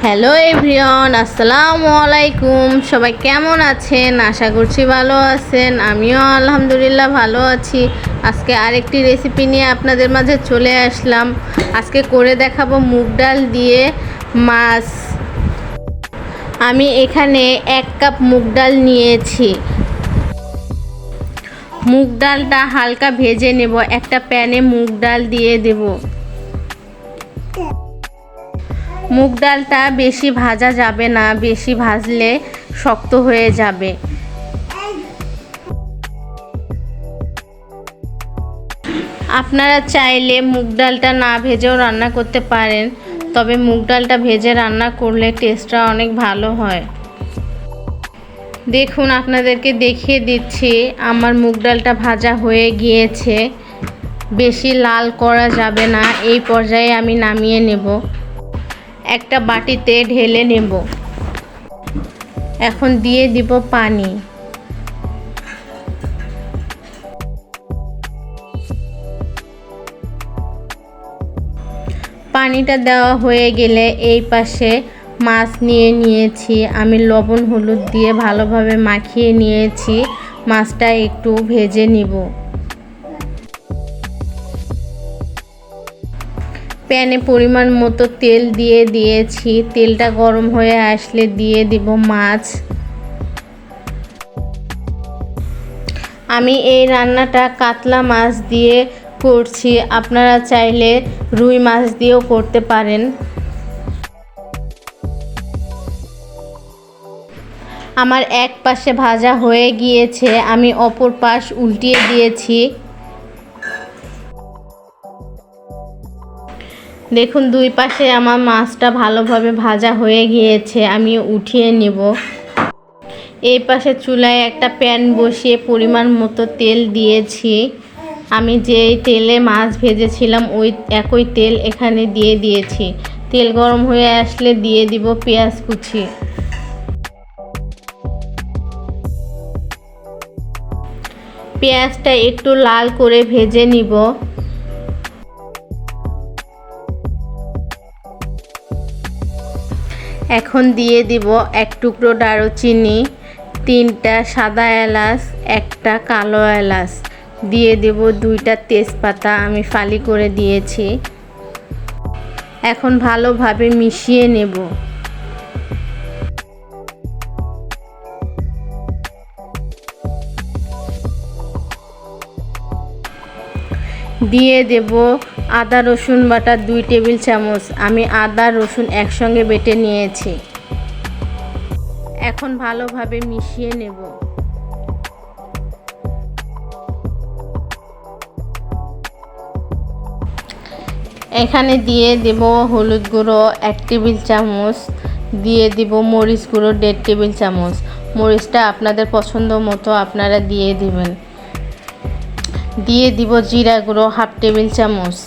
Hello everyone, আসসালামু আলাইকুম। সবাই কেমন আছেন? আশা করছি ভালো আছেন। আমিও আলহামদুলিল্লাহ ভালো আছি। আজকে আরেকটি রেসিপি নিয়ে আপনাদের মাঝে চলে আসলাম। আজকে করে দেখাবো মুগ ডাল দিয়ে মাছ। আমি এখানে 1 কাপ মুগ ডাল নিয়েছি। মুগ ডালটা হালকা ভেজে নেব। একটা প্যানে মুগ ডাল দিয়ে দেব। মুগ ডালটা বেশি ভাজা যাবে না, বেশি ভাজলে শক্ত হয়ে যাবে। আপনারা চাইলে মুগ ডালটা না ভেজেও রান্না করতে পারেন, তবে মুগ ডালটা ভেজে রান্না করলে টেস্টটা অনেক ভালো হয়। দেখুন, আপনাদেরকে দেখিয়ে দিচ্ছি আমার মুগ ডালটা ভাজা হয়ে গিয়েছে। বেশি লাল করা যাবে না। এই পর্যায়ে আমি নামিয়ে নেব। একটা বাটিতে ঢেলে নেব। এখন দিয়ে দিব পানি। পানিটা দেওয়া হয়ে গেলে এই পাশে মাছ নিয়ে নিয়েছি। আমি লবণ হলুদ দিয়ে ভালোভাবে মাখিয়ে নিয়েছি। মাছটা একটু ভেজে নিব। প্যানে পরিমাণ মতো তেল দিয়ে দিয়েছি। তেলটা গরম হয়ে আসলে দিয়ে দিব মাছ। আমি এই রান্নাটা কাতলা মাছ দিয়ে করছি, আপনারা চাইলে রুই মাছ দিয়েও করতে পারেন। আমার এক পাশে ভাজা হয়ে গিয়েছে, আমি অপর পাশ উল্টিয়ে দিয়েছি। দেখুন, দুই পাশে আমার মাছটা ভালোভাবে ভাজা হয়ে গিয়েছে। আমি উঠিয়ে নেব। এই পাশে চুলায় একটা প্যান বসিয়ে পরিমাণ মতো তেল দিয়েছি। আমি যেই তেলে মাছ ভেজেছিলাম ওই একই তেল এখানে দিয়ে দিয়েছি। তেল গরম হয়ে আসলে দিয়ে দিব পেঁয়াজ কুচি। পেঁয়াজটা একটু লাল করে ভেজে নিব। এখন দিয়ে দিব 1 টুকরো দারুচিনি, 3টা সাদা এলাচ, 1টা কালো এলাচ, দিয়ে দেব 2টা তেজপাতা আমি ফালি করে দিয়েছি। এখন ভালোভাবে মিশিয়ে নেব। দিয়ে দেব আদা রসুন বাটা 2 টেবিল চামচ। আমি আদা রসুন একসঙ্গে বেটে নিয়েছি। এখন ভালোভাবে মিশিয়ে নেব। এখানে দিয়ে দেব হলুদ গুঁড়ো 1 টেবিল চামচ, দিয়ে দিব মরিচ গুঁড়ো 1.5 টেবিল চামচ। মরিচটা আপনাদের পছন্দ মতো আপনারা দিয়ে দিবেন। দিয়ে দিব জিরা গুঁড়ো 1/2 টেবিল চামচ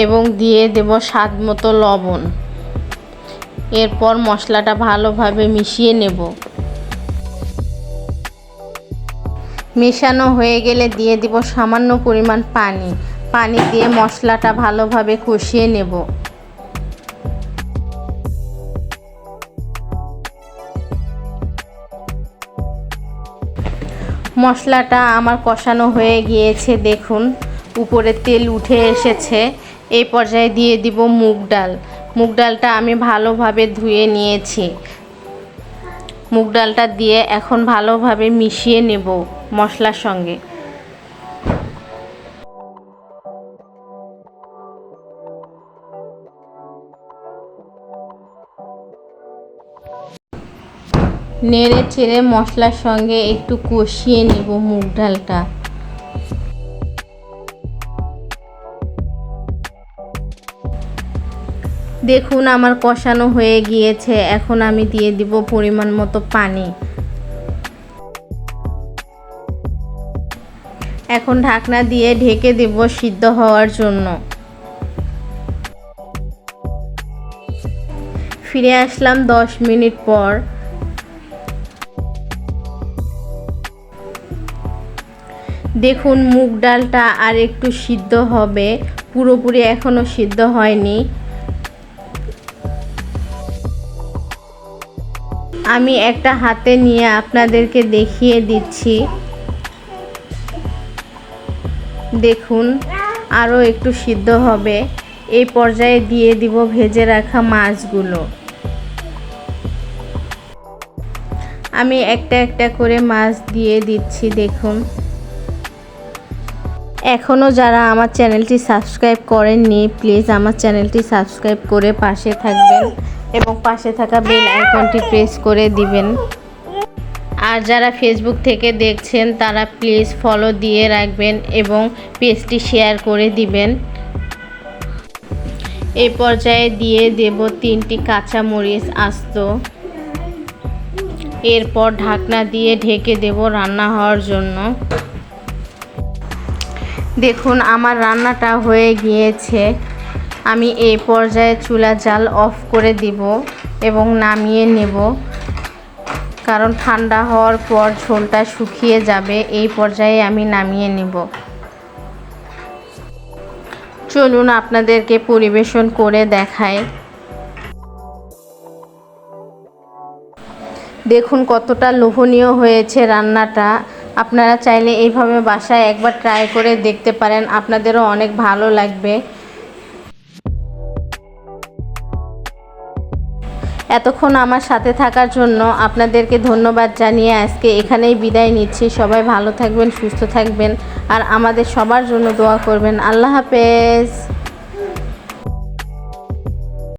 এবং দিয়ে দেব স্বাদ মতো লবণ। এরপর মশলাটা ভালোভাবে মিশিয়ে নেব। মেশানো হয়ে গেলে দিয়ে দিব সামান্য পরিমাণ পানি। পানি দিয়ে মশলাটা ভালোভাবে কষিয়ে নেব। মশলাটা আমার কষানো হয়ে গিয়েছে। দেখুন, উপরে তেল উঠে এসেছে। এই পর্যায়ে দিয়ে দিব মুগ ডাল। মুগ ডালটা আমি ভালোভাবে ধুয়ে নিয়েছি। মুগ ডালটা দিয়ে এখন ভালোভাবে মিশিয়ে নেব মশলার সঙ্গে। নেড়ে চেড়ে মশলার সঙ্গে একটু কষিয়ে নেব মুগ ডালটা। দেখুন, আমার কষানো হয়ে গিয়েছে। এখন আমি দিয়ে দিব পরিমাণ মতো পানি। এখন ঢাকনা দিয়ে ঢেকে দেব সিদ্ধ হওয়ার জন্য। ফিরে আসলাম 10 মিনিট পর। দেখুন, মুগ ডালটা আর একটু সিদ্ধ হবে, পুরোপুরি এখনো সিদ্ধ হয়নি। আমি একটা হাতে নিয়ে আপনাদেরকে দেখিয়ে দিচ্ছি। দেখুন আরও একটু সিদ্ধ হবে। এই পর্যায়ে দিয়ে দিব ভেজে রাখা মাছগুলো। আমি একটা একটা করে মাছ দিয়ে দিচ্ছি। দেখুন, এখনও যারা আমার চ্যানেলটি সাবস্ক্রাইব করেননি প্লিজ আমার চ্যানেলটি সাবস্ক্রাইব করে পাশে থাকবেন এবং পাশে থাকা বেল আইকনটি প্রেস করে দিবেন। আর যারা ফেসবুক থেকে দেখছেন তারা প্লিজ ফলো দিয়ে রাখবেন এবং পেজটি শেয়ার করে দিবেন। এই পর্যায়ে দিয়ে দেব 3টি কাঁচামরিচ আস্ত। এরপর ঢাকনা দিয়ে ঢেকে দেব রান্না হওয়ার জন্য। দেখুন আমার রান্নাটা হয়ে গিয়েছে। আমি এই পর্যায়ে চুলা জাল অফ করে দিব এবং নামিয়ে নেব, কারণ ঠান্ডা হওয়ার পর ঝোলটা শুকিয়ে যাবে। এই পর্যায়ে আমি নামিয়ে নেব। চলুন আপনাদেরকে পরিবেশন করে দেখাই। দেখুন কতটা লোভনীয় হয়েছে রান্নাটা। আপনারা চাইলে এইভাবে বাসায় একবার ট্রাই করে দেখতে পারেন, আপনাদেরও অনেক ভালো লাগবে। এতক্ষণ আমার সাথে থাকার জন্য আপনাদেরকে ধন্যবাদ জানিয়ে আজকে এখানেই বিদায় নিচ্ছি। সবাই ভালো থাকবেন, সুস্থ থাকবেন আর আমাদের সবার জন্য দোয়া করবেন। আল্লাহ হাফেজ।